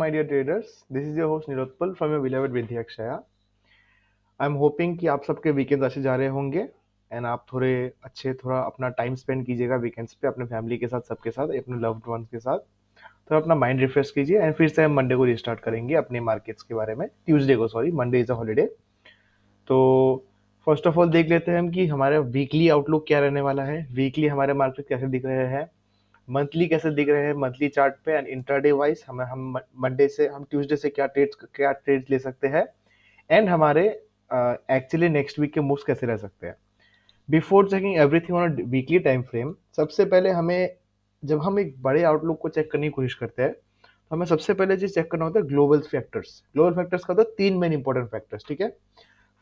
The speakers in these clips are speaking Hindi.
my dear traders. This is your host Nirotpal from your beloved Vidya Akshaya. I am hoping कि आप सबके वीकेंड्स अच्छे जा रहे होंगे एंड आप थोड़ा अपना टाइम स्पेंड कीजिएगा वीकेंड्स पे अपने फैमिली के साथ, सबके साथ, अपने लव्ड वंस के साथ। थोड़ा अपना माइंड रिफ्रेश कीजिए एंड फिर से हम मंडे को रिस्टार्ट करेंगे अपने मार्केट्स के बारे में। ट्यूसडे को, sorry, Monday is a holiday. तो फर्स्ट ऑफ ऑल देख लेते हैं हम कि हमारा वीकली आउटलुक क्या रहने वाला है। वीकली हमारे मार्केट कैसे दिख रहे हैं, मंथली कैसे दिख रहे हैं, मंथली चार्ट पे एंड इंट्राडे वाइज हम मंडे से, हम ट्यूसडे से क्या ट्रेड्स ले सकते हैं एंड हमारे एक्चुअली नेक्स्ट वीक के मूव्स कैसे रह सकते हैं। Before checking everything on weekly time frame, सबसे पहले हमें, जब हम एक बड़े आउटलुक को चेक करने की कोशिश करते हैं तो हमें सबसे पहले चीज चेक करना होता है ग्लोबल फैक्टर्स। ग्लोबल फैक्टर्स का तो तीन मेन इंपॉर्टेंट फैक्टर्स, ठीक है।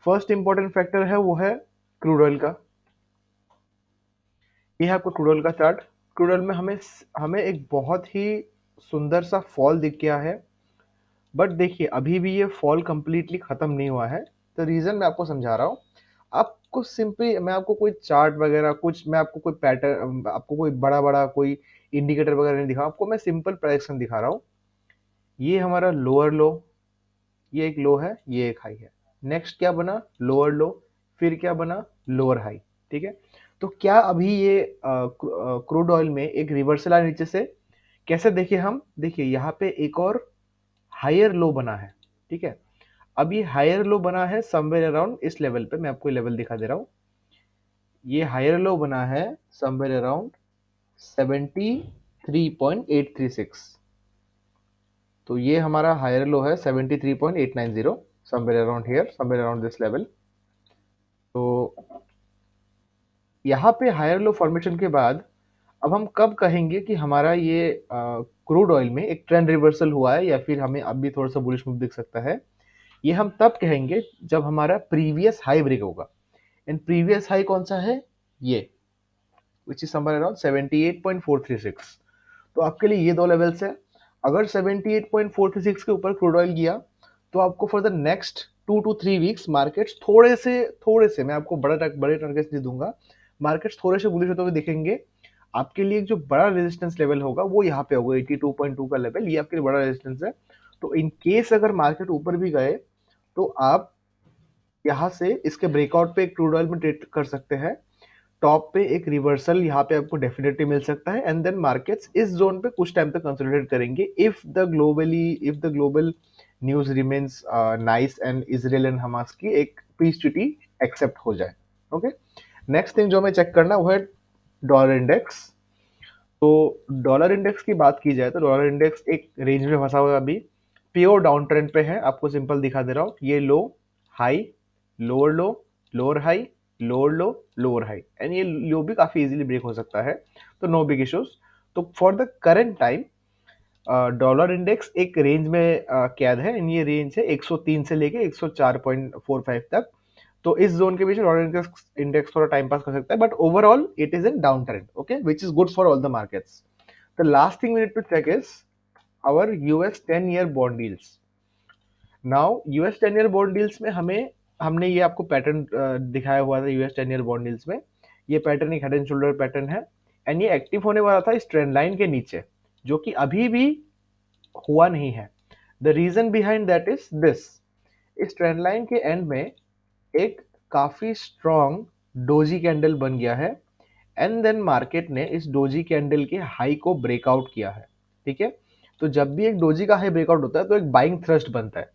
फर्स्ट इंपॉर्टेंट फैक्टर है वो है क्रूड ऑयल का। ये है आपको क्रूड ऑयल का चार्ट। क्रूड ऑयल में हमें हमें एक बहुत ही सुंदर सा फॉल दिख गया है, बट देखिए अभी भी ये फॉल कंप्लीटली खत्म नहीं हुआ है। तो रीजन मैं आपको समझा रहा हूँ। आपको सिंपली, मैं आपको कोई चार्ट वगैरह कुछ, मैं आपको कोई पैटर्न, आपको कोई बड़ा बड़ा कोई इंडिकेटर वगैरह नहीं दिखा, आपको मैं सिंपल प्रेडिक्शन दिखा रहा हूँ। ये हमारा लोअर लो, ये एक लो है, ये एक हाई है। नेक्स्ट क्या बना, लोअर लो, फिर क्या बना, लोअर हाई, ठीक है। तो क्या अभी ये क्रूड ऑयल में एक रिवर्सल आया नीचे से, कैसे देखे हम, देखिए यहाँ पे एक और हायर लो बना है, ठीक है। अब ये हायर लो बना है समवेयर अराउंड इस लेवल पे, मैं आपको लेवल दिखा दे रहा हूँ। ये हायर लो बना है समवेयर अराउंड 73.836। तो ये हमारा हायर लो है 73.890, somewhere around here, somewhere around this level. तो यहाँ पे हायर लो फॉर्मेशन के बाद अब हम कब कहेंगे कि हमारा ये क्रूड ऑयल में एक ट्रेंड रिवर्सल हुआ है या फिर हमें अब भी थोड़ा सा बुलिश मूव दिख सकता है। ये हम तब कहेंगे जब हमारा प्रीवियस हाई ब्रेक होगा। एंड प्रीवियस हाई कौन सा है, ये, विच इज समवेयर अराउंड 78.436। तो आपके लिए ये दो लेवल्स है। अगर 78.436 के ऊपर क्रूड ऑयल गया तो आपको for the next 2 to 3 weeks markets थोड़े से मैं आपको बड़े टारगेट्स नहीं दूंगा, मार्केट्स थोड़े से बुलिश होते हुए दिखेंगे। आपके लिए जो बड़ा रेजिस्टेंस लेवल होगा वो यहाँ पे होगा 82.2 का लेवल, ये आपके लिए बड़ा रेजिस्टेंस है। तो इन केस अगर मार्केट ऊपर भी गए तो आप यहाँ से इसके ब्रेकआउट पे एक क्रूड ऑयल में ट्रेड कर सकते हैं। टॉप पे एक रिवर्सल यहाँ पे आपको डेफिनेटली मिल सकता है एंड देन मार्केट्स इस जोन पे कुछ टाइम तक कंसोलिडेट करेंगे if the global news remains nice and Israel and Hamas की एक पीस ट्रीटी एक्सेप्ट हो जाए। ओके, नेक्स्ट थिंग जो हमें चेक करना वो है डॉलर इंडेक्स। तो डॉलर इंडेक्स की बात की जाए तो डॉलर इंडेक्स एक रेंज में फंसा हुआ है अभी, प्योर डाउन ट्रेंड पे है। आपको सिंपल दिखा दे रहा हूँ, ये low high, lower low, lower high, lower low, lower high, and ये लो भी काफी इजीली ब्रेक हो सकता है, तो नो बिग इश्यूज। तो for the current time dollar index एक रेंज में कैद है एंड ये रेंज है 103 से लेके 104.45 तक। तो इस जोन के बीच डॉलर इंडेक्स थोड़ा टाइम पास कर सकता है, but overall it is in down trend, okay, which is good for all the markets. The last thing we need to check is our US 10 year bond डील्स। नाउ यूएस 10 year बॉन्ड डील्स में हमने ये आपको पैटर्न दिखाया हुआ था यूएस 10 year बॉन्ड डील्स में। ये पैटर्न एक हेड एंड शोल्डर पैटर्न है एंड ये एक्टिव होने वाला था इस ट्रेंड लाइन के नीचे, जो कि अभी भी हुआ नहीं है। The reason behind that is this, इस ट्रेंड लाइन के एंड में एक काफी स्ट्रॉन्ग डोजी कैंडल बन गया है एंड देन मार्केट ने इस डोजी कैंडल के हाई को ब्रेकआउट किया है, ठीक है। तो जब भी एक डोजी का हाई ब्रेकआउट होता है तो एक बाइंग थ्रस्ट बनता है,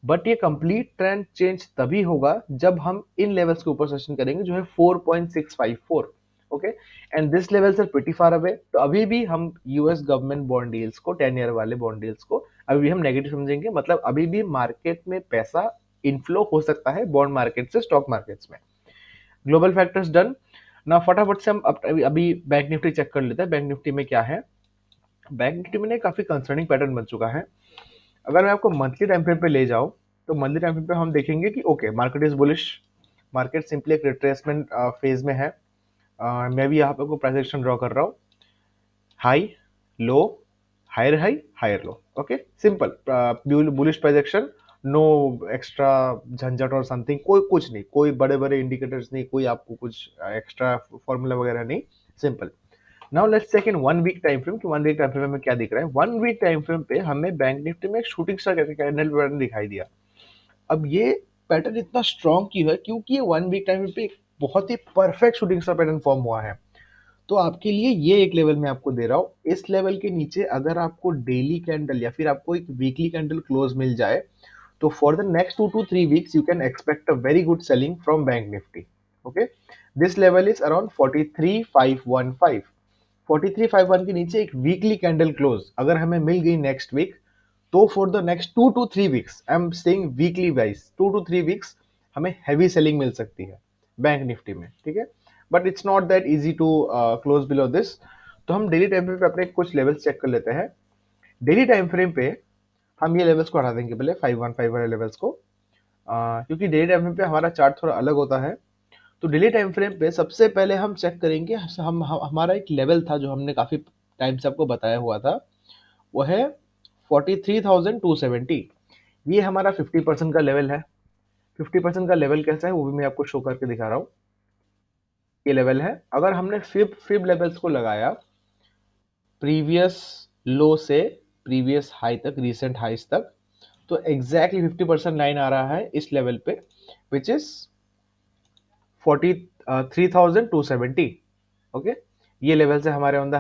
बट ये कंप्लीट ट्रेंड चेंज तभी होगा जब हम इन लेवल्स के ऊपर सेशन करेंगे जो है 4.654, okay, and this levels are pretty far away. तो अभी भी हम यूएस गवर्नमेंट बॉन्ड डील्स को, 10 year वाले बॉन्ड डील्स को अभी भी हम नेगेटिव समझेंगे, मतलब अभी भी मार्केट में पैसा इनफ्लो हो सकता है बॉन्ड मार्केट से स्टॉक मार्केट्स में। ग्लोबल फैक्टर्स डन ना, फटाफट से हम अभी बैंक निफ्टी चेक कर लेते हैं। बैंक निफ्टी में क्या है, बैंक निफ्टी में काफी कंसर्निंग पैटर्न बन चुका है। अगर मैं आपको मंथली टाइम फ्रेम पे ले जाऊं तो मंथली टाइम फ्रेम पे हम देखेंगे कि okay, market is bullish, market simply एक रिट्रेसमेंट फेज में है। मैं भी यहाँ पे को प्राइस एक्शन ड्रॉ कर रहा हूँ, high low, higher low, okay, simple bullish price action, no extra झंझट और समथिंग, कोई कुछ नहीं, कोई बड़े बड़े इंडिकेटर्स नहीं, कोई आपको कुछ एक्स्ट्रा फॉर्मूला वगैरह नहीं, simple. Now let's check in 1 week time frame कि 1 वीक टाइम फ्रेम में क्या दिख रहा है। 1 वीक टाइम फ्रेम पे हमें बैंक निफ्टी में एक शूटिंग स्टार कैंडल पैटर्न दिखाई दिया। अब ये पैटर्न इतना स्ट्रॉन्ग क्यों है? क्योंकि ये 1 वीक टाइम पे एक बहुत ही perfect shooting star pattern form हुआ है। तो आपके लिए ये एक लेवल मैं आपको दे रहा हूँ। इस लेवल के नीचे अगर आपको डेली कैंडल या फिर आपको एक वीकली कैंडल क्लोज मिल जाए, तो for the next 2 to 3 weeks you can expect a very good selling from Bank Nifty. Okay, this level is around 43,515. 43,515 के नीचे एक वीकली कैंडल क्लोज अगर हमें मिल गई नेक्स्ट वीक, तो for the next 2 to 3 weeks, I am saying weekly wise 2 to 3 weeks हमें हैवी सेलिंग मिल सकती है बैंक निफ्टी में। ठीक है, but it's not that easy to close below this. तो हम डेली टाइम फ्रेम पे अपने कुछ लेवल्स चेक कर लेते हैं। डेली टाइम फ्रेम पे हम ये लेवल्स को हटा देंगे पहले 515 वाले लेवल्स को, क्योंकि डेली टाइम फ्रेम पे हमारा चार्ट थोड़ा अलग होता है। तो डेली टाइम फ्रेम पे सबसे पहले हम चेक करेंगे, हमारा एक लेवल था जो हमने काफ़ी टाइम से आपको बताया हुआ था, वो है 43,270। ये हमारा 50% का लेवल है। 50% का लेवल कैसा है वो भी मैं आपको शो करके दिखा रहा हूँ। ये लेवल है, अगर हमने फिब फिब लेवल्स को लगाया प्रीवियस लो से प्रीवियस हाई तक, रिसेंट हाइज तक, तो एग्जैक्टली 50% लाइन आ रहा है इस लेवल पे, विच इज 43,270। ओके, ये लेवल से हमारे on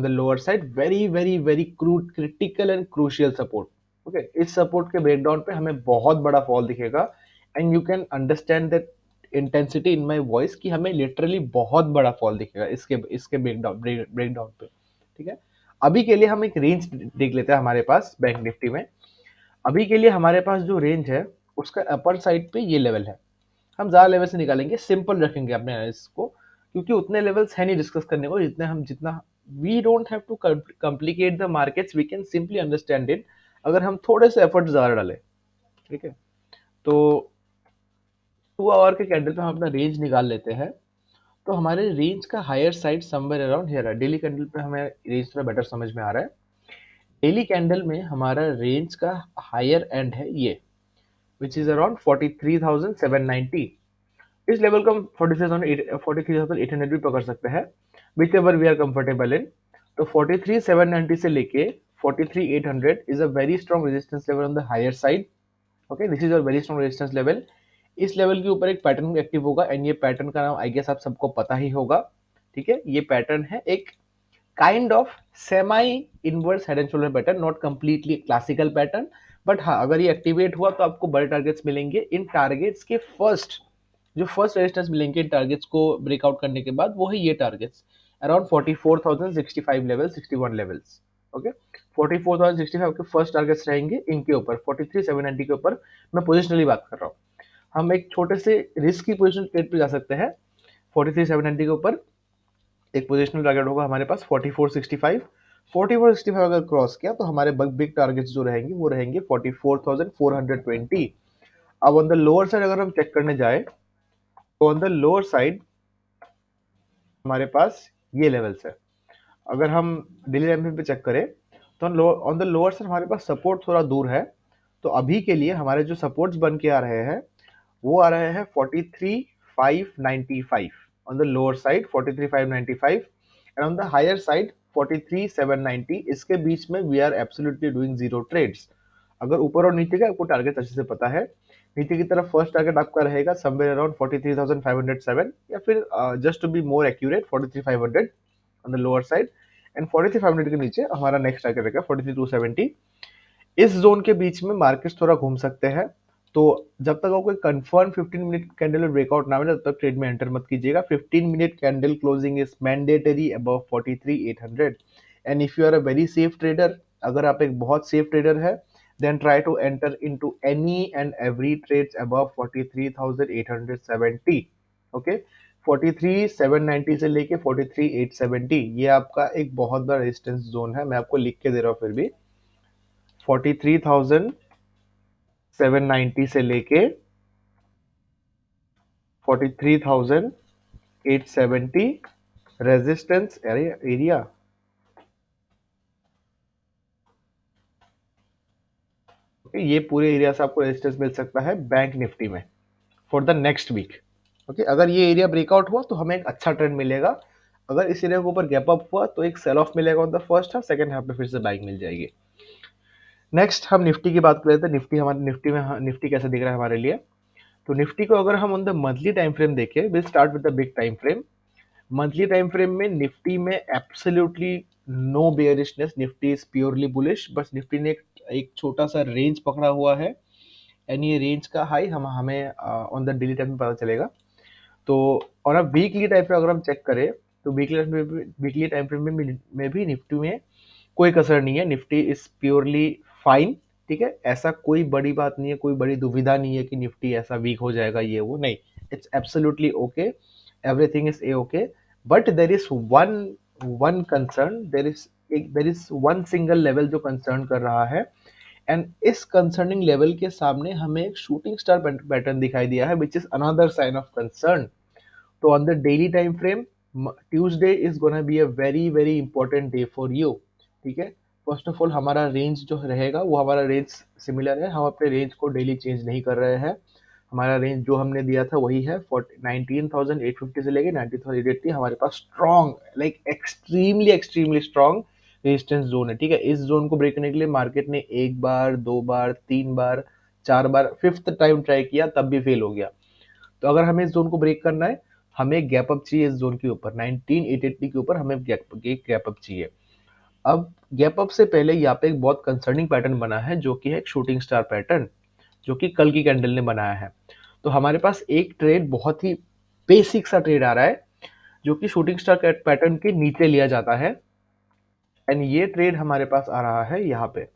the lower side very very very critical and crucial support. Okay, इस सपोर्ट के ब्रेकडाउन पे हमें बहुत बड़ा फॉल दिखेगा, and you can understand that intensity in my voice कि हमें लिटरली बहुत बड़ा फॉल दिखेगा इसके इसके ब्रेकडाउन पे। ठीक है, अभी के लिए हम एक रेंज देख लेते हैं हमारे पास बैंक निफ्टी में। अभी के लिए हमारे पास जो रेंज है उसका अपर साइड पे ये लेवल है। हम ज़्यादा लेवल से निकालेंगे, सिंपल रखेंगे अपने एनालिसिस को, क्योंकि उतने लेवल्स है नहीं डिस्कस करने को जितना we don't have to complicate the markets, we can simply understand it अगर हम थोड़े से एफर्ट ज़्यादा डालें। ठीक है, तो 2 आवर के कैंडल पे हम अपना रेंज निकाल लेते हैं। तो हमारे रेंज का higher side somewhere around here है। डेली कैंडल पे हमें रेंज थोड़ा बेटर समझ में आ रहा है। डेली कैंडल में हमारा रेंज का हायर एंड है ये, विच इज अराउंड 43,790। इस लेवल को हम 43,800 भी पकड़ सकते हैं, whichever we are comfortable in. तो 43,790 से लेके 43,800 is a very strong resistance level on the higher side. Okay, this is a very strong resistance level. इस लेवल के ऊपर एक पैटर्न एक्टिव होगा, एंड ये पैटर्न का नाम आई गेस आप सबको पता ही होगा। ठीक है, ये पैटर्न है एक kind of सेमाई inverse head and shoulder pattern, not completely classical pattern, but हाँ अगर ये एक्टिवेट हुआ तो आपको बड़े टारगेट्स मिलेंगे। इन टारगेट्स के फर्स्ट रेजिस्टेंस मिलेंगे इन टारगेट्स को ब्रेकआउट करने के बाद, वो है ये targets around 44,065 level, 61 levels. Okay, 44,065 के फर्स्ट टारगेट्स रहेंगे इनके ऊपर, 43,790 के ऊपर। मैं पोजिशनली बात कर रहा हूँ, हम एक छोटे से रिस्क की पोजिशन ट्रेड पे जा सकते हैं। 43,790 के ऊपर एक पोजिशनल टारगेट होगा हमारे पास 4465। 4465 अगर क्रॉस किया तो हमारे बिग टारगेट्स जो रहेंगे वो रहेंगे 44,420। अब ऑन द लोअर साइड अगर हम चेक करने जाए, तो ऑन द लोअर साइड हमारे पास ये लेवल्स है। अगर हम डेली टाइम पे चेक करें तो ऑन द लोअर साइड हमारे पास सपोर्ट थोड़ा दूर है। तो अभी के लिए हमारे जो सपोर्ट्स बन के आ रहे हैं वो आ रहे हैं 43,595 on the lower side, 43,595, and on the higher side 43,790। इसके बीच में we are absolutely doing zero trades। अगर ऊपर और नीचे का आपको टारगेट अच्छे से पता है, नीचे की तरफ फर्स्ट टारगेट आपका रहेगा somewhere around 43,507, या फिर just to be more accurate 43,500 on the lower side, and 43,500 के नीचे हमारा नेक्स्ट टारगेट रहेगा 43,270। इस जोन के बीच में मार्केट्स थोड़ा घूम सकते हैं। तो जब तक आपको कंफर्म 15 मिनट कैंडल में ब्रेकआउट ना मिले तब तक ट्रेड में एंटर मत कीजिएगा। 15 minute candle closing is mandatory above 43,800। And if you are a very safe trader, अगर आप एक बहुत सेफ ट्रेडर है, then try to enter into any and every trades above 43,870। Okay, 43,790 से लेके 43,870 ये आपका एक बहुत बड़ा रेजिस्टेंस जोन है। मैं आपको लिख के दे रहा हूँ फिर भी, 43,790 से लेके 43,870 रेजिस्टेंस एरिया। ये पूरे एरिया से आपको रेजिस्टेंस मिल सकता है बैंक निफ्टी में for the next week. Okay, अगर ये एरिया ब्रेकआउट हुआ तो हमें एक अच्छा ट्रेंड मिलेगा। अगर इस एरिया के ऊपर गैप अप हुआ तो एक सेल ऑफ मिलेगा on the first half, second half में फिर से बाइंग मिल जाएगी। नेक्स्ट हम निफ्टी की बात कर रहे थे। निफ्टी कैसे दिख रहा है हमारे लिए। तो निफ्टी को अगर हम on the monthly time frame देखें, will start with the big time frame. Monthly time frame में निफ्टी में absolutely no bearishness, Nifty is purely bullish. बस निफ्टी ने एक छोटा सा रेंज पकड़ा हुआ है, एंड ये रेंज का हाई हमें ऑन द डेली टाइम में पता चलेगा। तो और अब वीकली टाइम फ्रेम अगर हम चेक करें तो वीकली टाइम फ्रेम में भी निफ्टी में कोई कसर नहीं है, निफ्टी इज प्योरली फाइन। ठीक है, ऐसा कोई बड़ी बात नहीं है, कोई बड़ी दुविधा नहीं है कि निफ्टी ऐसा वीक हो जाएगा, ये वो नहीं, it's absolutely okay, everything is a okay. But there is one one concern, there is one single level जो कंसर्न कर रहा है, एंड इस कंसर्निंग लेवल के सामने हमें एक शूटिंग स्टार पैटर्न दिखाई दिया है, which is another sign of concern. तो on the daily time frame, Tuesday is gonna be a very very important day for you. ठीक है, फर्स्ट ऑफ ऑल हमारा रेंज जो रहेगा वो हमारा रेंज सिमिलर है, हम अपने रेंज को डेली चेंज नहीं कर रहे हैं। हमारा रेंज जो हमने दिया था वही है, 19,850 से लेके 19,880 हमारे पास strong, like extremely extremely strong resistance zone है। ठीक है, इस जोन को ब्रेक करने के लिए मार्केट ने एक बार, दो बार, तीन बार, चार बार, फिफ्थ टाइम ट्राई किया, तब भी फेल हो गया। तो अगर हमें इस जोन को ब्रेक करना है, हमें गैप अप चाहिए इस जोन के ऊपर, 19,880 के ऊपर हमें गैप अप चाहिए। अब गैप अप से पहले यहाँ पे एक बहुत कंसर्निंग पैटर्न बना है, जो कि है एक शूटिंग स्टार पैटर्न, जो कि कल की कैंडल ने बनाया है। तो हमारे पास एक ट्रेड, बहुत ही बेसिक सा ट्रेड आ रहा है, जो कि शूटिंग स्टार पैटर्न के नीचे लिया जाता है, एंड ये ट्रेड हमारे पास आ रहा है यहाँ पे।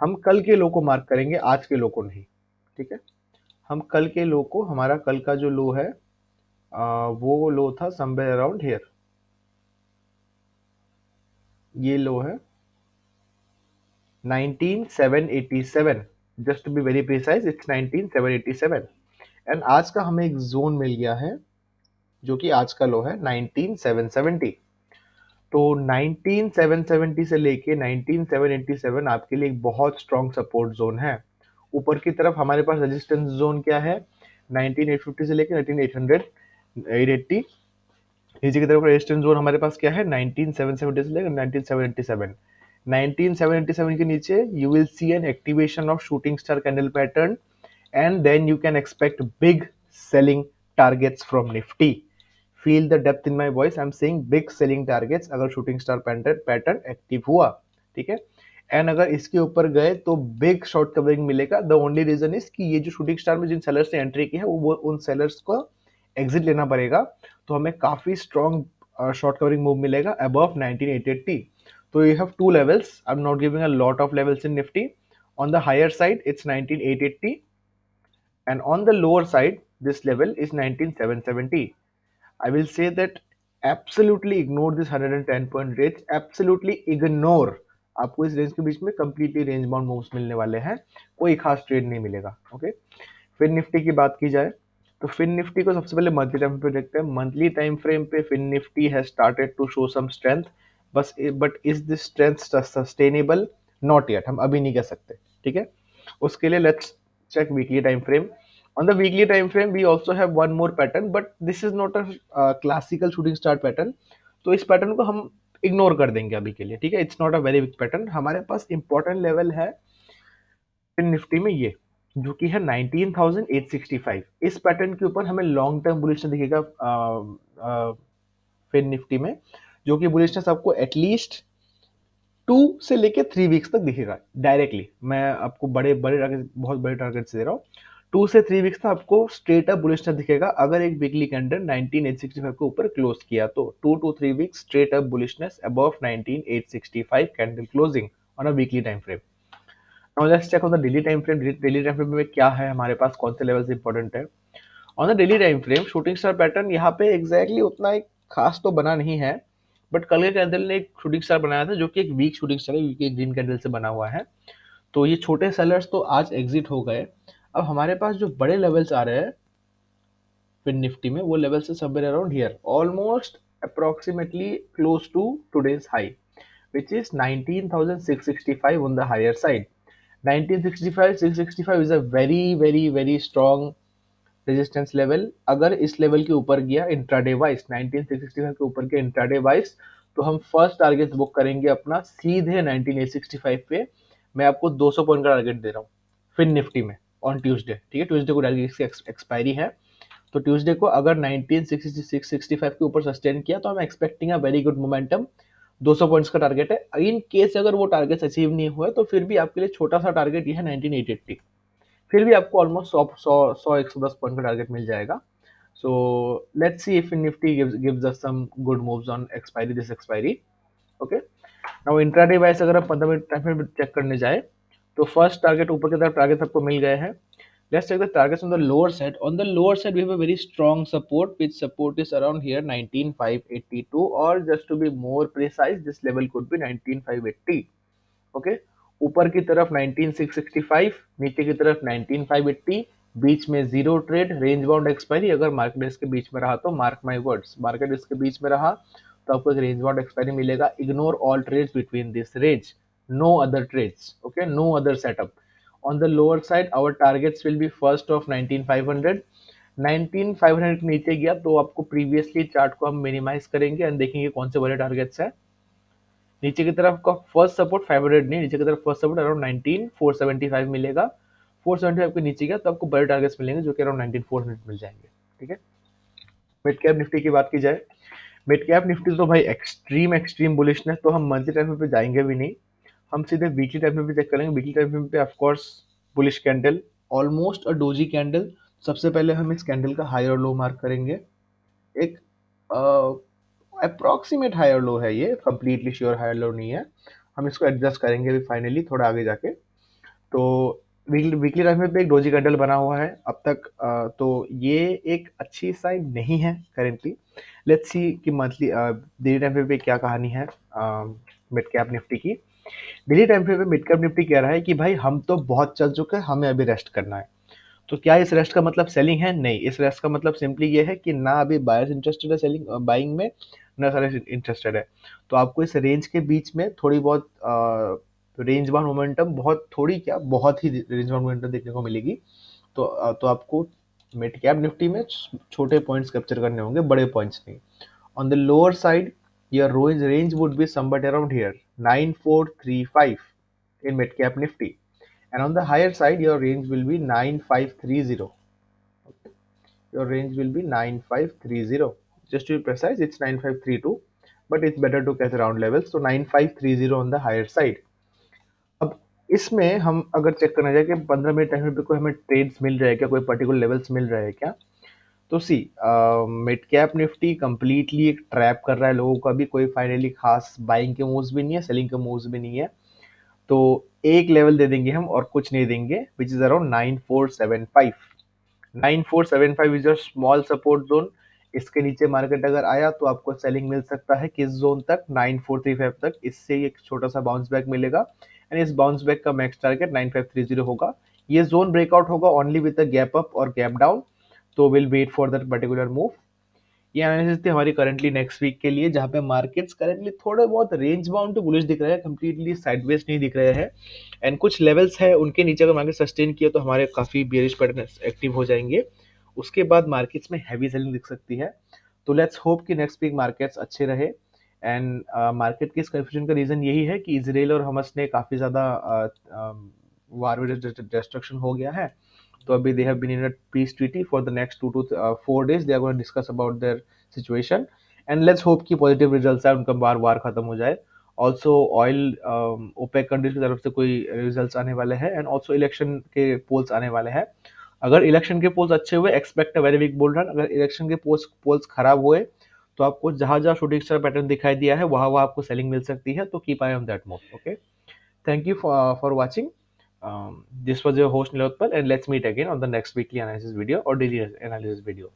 हम कल के लो को मार्क करेंगे, आज के लो को नहीं। ठीक है, हम कल के लो को, हमारा कल का जो लो है वो लो था समवेयर अराउंड हियर, ये लो है 19,787, just to be very precise it's 19,787। And आज का हमें एक जोन मिल गया है, जो कि आज का लो है 19,770। तो 19,770 से लेके 19,787 आपके लिए एक बहुत स्ट्रॉन्ग सपोर्ट जोन है। ऊपर की तरफ हमारे पास रेजिस्टेंस जोन क्या है, 19,850 से लेके 19,800 880। नीचे की तरफ रेजिस्टेंस जोन हमारे पास क्या है, 19,770 से लेकर 19,787। 19,787 के नीचे you will see an activation of shooting star candle pattern, and then you can expect big selling targets from Nifty. Feel the depth in my voice, I am saying big selling targets अगर शूटिंग स्टार पैटर्न एक्टिव हुआ। ठीक है, एंड अगर इसके ऊपर गए तो बिग शॉर्ट कवरिंग मिलेगा। द ओनली रीजन इज कि ये जो शूटिंग स्टार में जिन सेलर्स ने एंट्री की है, वो उन सेलर्स को एग्जिट लेना पड़ेगा, तो हमें काफी स्ट्रॉन्ग शॉर्ट कवरिंग मूव मिलेगा अबव 19,880। तो you have two levels, I am not giving a lot of levels in Nifty. On the higher side it's 19,880, and on the lower side this level is 19,770. I will say that absolutely ignore this 110 point range, absolutely ignore। आपको इस रेंज के बीच में कंप्लीटली रेंज बाउंड मूव्स मिलने वाले हैं, कोई खास ट्रेड नहीं मिलेगा। ओके, फिर निफ्टी की बात की जाए तो फिन निफ्टी को सबसे पहले मंथली टाइम पे देखते हैं। मंथली टाइम फ्रेम पे फिन Nifty has started to show some strength, बस but is this strength sustainable, not yet, हम अभी नहीं कह सकते। ठीक है, उसके लिए let's check weekly time frame. On the weekly time frame, we also have one more pattern, but this is not a classical shooting star pattern. तो इस पैटर्न को हम इग्नोर कर देंगे अभी के लिए। ठीक है, it's not a very big pattern. हमारे पास इंपॉर्टेंट लेवल है निफ्टी में ये, जो कि है 19,865। इस पैटर्न के ऊपर हमें लॉन्ग टर्म बुलिशनेस दिखेगा फिन निफ्टी में, जो कि बुलिशनेस आपको एटलीस्ट 2 से लेके 3 वीक्स तक दिखेगा डायरेक्टली। मैं आपको बड़े बड़े टारगेट, बहुत बड़े टारगेट्स दे रहा हूँ। 2 से 3 वीक्स तक आपको स्ट्रेट अप बुलिशनेस दिखेगा अगर एक वीकली कैंडल 19,865 के ऊपर क्लोज किया तो। 2 to 3 weeks straight up bullishness above 19,865 candle closing on a weekly time frame. Now let's check on the daily time frame. Daily time frame में क्या है हमारे पास, कौन से लेवल्स इंपॉर्टेंट है। On the daily time frame shooting star pattern यहाँ पे एग्जैक्टली उतना एक खास तो बना नहीं है, बट कल के कैंडल ने एक शूटिंग स्टार बनाया था, जो कि एक वीक शूटिंग स्टार है, क्योंकि एक ग्रीन कैंडल से बना हुआ है। तो ये छोटे सेलर्स तो आज एग्जिट हो गए। अब हमारे पास जो बड़े लेवल्स आ रहे हैं फिन निफ्टी में, वो लेवल से somewhere around here, almost approximately close to today's high, which is 19,665 on the higher side. 1965, 665 is a very, very, very strong resistance level अगर इस लेवल के ऊपर गया इंट्राडे वाइज 19665 के ऊपर गया इंट्राडे वाइज, तो हम फर्स्ट टारगेट बुक करेंगे अपना सीधे 19865 पे। मैं आपको 200 पॉइंट का टारगेट दे रहा हूँ फिन निफ्टी में ऑन ट्यूसडे, ठीक है। ट्यूसडे को डायरेक्ट इसकी एक्सपायरी है, तो ट्यूसडे को अगर 1965 के ऊपर सस्टेन किया तो हम expecting a very good momentum. 200 points का टारगेट है। इन केस अगर वो टारगेट अचीव नहीं हुआ तो फिर भी आपके लिए छोटा सा टारगेट ये है 19880, फिर भी आपको ऑलमोस्ट 110 पॉइंट का टारगेट मिल जाएगा। So let's see if Nifty gives us some good moves on expiry this expiry. Okay, now intraday wise अगर आप 15 मिनट टाइम में चेक करने जाए तो फर्स्ट टारगेट ऊपर की तरफ टारगेट आपको मिल गए हैं। Let's take the targets on the lower side. On the lower side, we have a very strong support, which support is around here 19582, or just to be more precise, this level could be 19580. Okay, ऊपर की तरफ 19665, नीचे की तरफ 19580, बीच में zero trade, range bound expiry. अगर मार्केट इसके बीच में रहा तो मार्क माई वर्ड्स, मार्केट इसके बीच में रहा तो आपको एक रेंज बाउंड एक्सपायरी मिलेगा। Ignore all trades between this range, no other trades, okay, no other setup. On the lower side our targets will be first of 19500। 19500 के नीचे गया तो आपको प्रीवियसली चार्ट को हम मिनिमाइज करेंगे एंड देखेंगे कौन से बड़े टारगेट्स हैं। नीचे की तरफ का फर्स्ट सपोर्ट 500 नहीं, नीचे की तरफ फर्स्ट सपोर्ट अराउंड 19475 मिलेगा। 475 के नीचे गया तो आपको बड़े टारगेट्स मिलेंगे जो कि अराउंड 19400 मिल जाएंगे, ठीक है। मिड कैप निफ्टी की बात की जाए, मिड कैप निफ्टी तो भाई एक्सट्रीम बुलिशनेस, तो हम मंथली टाइम पे जाएंगे भी नहीं, हम सीधे वीकली टाइम पे चेक करेंगे। वीकली टाइम पे of course bullish candle, almost a doji candle. सबसे पहले हम इस कैंडल का हाई और लो मार्क करेंगे। एक अप्रोक्सीमेट हाई और लो है ये, कंप्लीटली श्योर हाई और लो नहीं है। हम इसको एडजस्ट करेंगे अभी फाइनली थोड़ा आगे जाके। तो वीकली टाइम पे एक डोजी कैंडल बना हुआ है अब तक, तो ये एक अच्छी साइन नहीं है करेंटली। लेट्स सी कि मंथली डेली टाइम पे क्या कहानी है मिड कैप निफ्टी की। डेली टाइम फ्रेम में मिड कैप निफ्टी कह रहा है कि भाई हम तो बहुत चल चुके हैं, हमें अभी रेस्ट करना है। तो क्या इस रेस्ट का मतलब सेलिंग है? नहीं, इस रेस्ट का मतलब सिंपली ये है कि ना अभी बायर्स इंटरेस्टेड है सेलिंग बाइंग में, ना सारे इंटरेस्टेड है। तो आपको इस रेंज के बीच में थोड़ी बहुत रेंज बाउंड मोमेंटम, बहुत थोड़ी क्या बहुत ही रेंज बाउंड मोमेंटम देखने को मिलेगी। तो आपको मिड कैप निफ्टी में छोटे पॉइंट्स कैप्चर करने होंगे, बड़े पॉइंट्स नहीं। On the lower side, your range would be somewhat around here, 9435 in mid cap nifty, and on the higher side your range will be 9530. Your range will be 9530. Just to be precise, it's 9532, but it's better to catch round levels, so 9530 on the higher side. अब इसमें हम अगर चेक करना जाए कि 15 मिनट टाइम पे कोई हमें ट्रेड्स मिल रहा है क्या, कोई पर्टिकुलर लेवल्स मिल रहा है क्या, तो सी मिड कैप निफ्टी कंप्लीटली एक ट्रैप कर रहा है लोगों का भी। कोई फाइनली खास बाइंग के मूव्स भी नहीं है, सेलिंग के मूव्स भी नहीं है। तो एक लेवल दे देंगे हम और कुछ नहीं देंगे, which is around 9475। 9475 is your small support zone. इसके नीचे मार्केट अगर आया तो आपको सेलिंग मिल सकता है किस जोन तक, 9435 तक। इससे एक छोटा सा बाउंस बैक मिलेगा एंड इस बाउंस बैक का मैक्स टारगेट 9530 होगा। ये जोन ब्रेकआउट होगा only with the gap up और गैप डाउन, तो will wait for that particular move. ये एनालिसिस थी हमारी करंटली नेक्स्ट वीक के लिए, जहां पे मार्केट्स करंटली थोड़े बहुत रेंज बाउंड टू बुलिश दिख रहे हैं, कंप्लीटली साइडवेज नहीं दिख रहे हैं। एंड कुछ लेवल्स है उनके नीचे अगर मार्केट सस्टेन किया तो हमारे काफी बेयरिश पैटर्न एक्टिव हो जाएंगे। उसके बाद मार्केट्स में हैवी सेलिंग दिख सकती है। तो लेट्स होप कि नेक्स्ट वीक मार्केट्स अच्छे रहे। एंड मार्केट की इस कंफ्यूजन का रीजन यही है कि इजराइल और हमस ने काफी ज्यादा वार डिस्ट्रक्शन हो गया है। तो अभी they have been in a peace treaty for the next 2 to 4 days. They are going to discuss about their situation and let's hope कि positive results आए, उनका वार खत्म हो जाए। Also oil OPEC कंट्रीज की तरफ से कोई रिजल्ट्स आने वाले हैं एंड ऑल्सो इलेक्शन के पोल्स आने वाले हैं। अगर इलेक्शन के पोल्स अच्छे हुए, expect a very big bull run. अगर इलेक्शन के पोल्स खराब हुए तो आपको जहां जहां शूटिंग स्टार पैटर्न दिखाई दिया है वहां वहां आपको सेलिंग मिल सकती है। तो keep I on that move. Okay, thank you for watching. This was your host Nilotpal, and let's meet again on the next weekly analysis video or daily analysis video.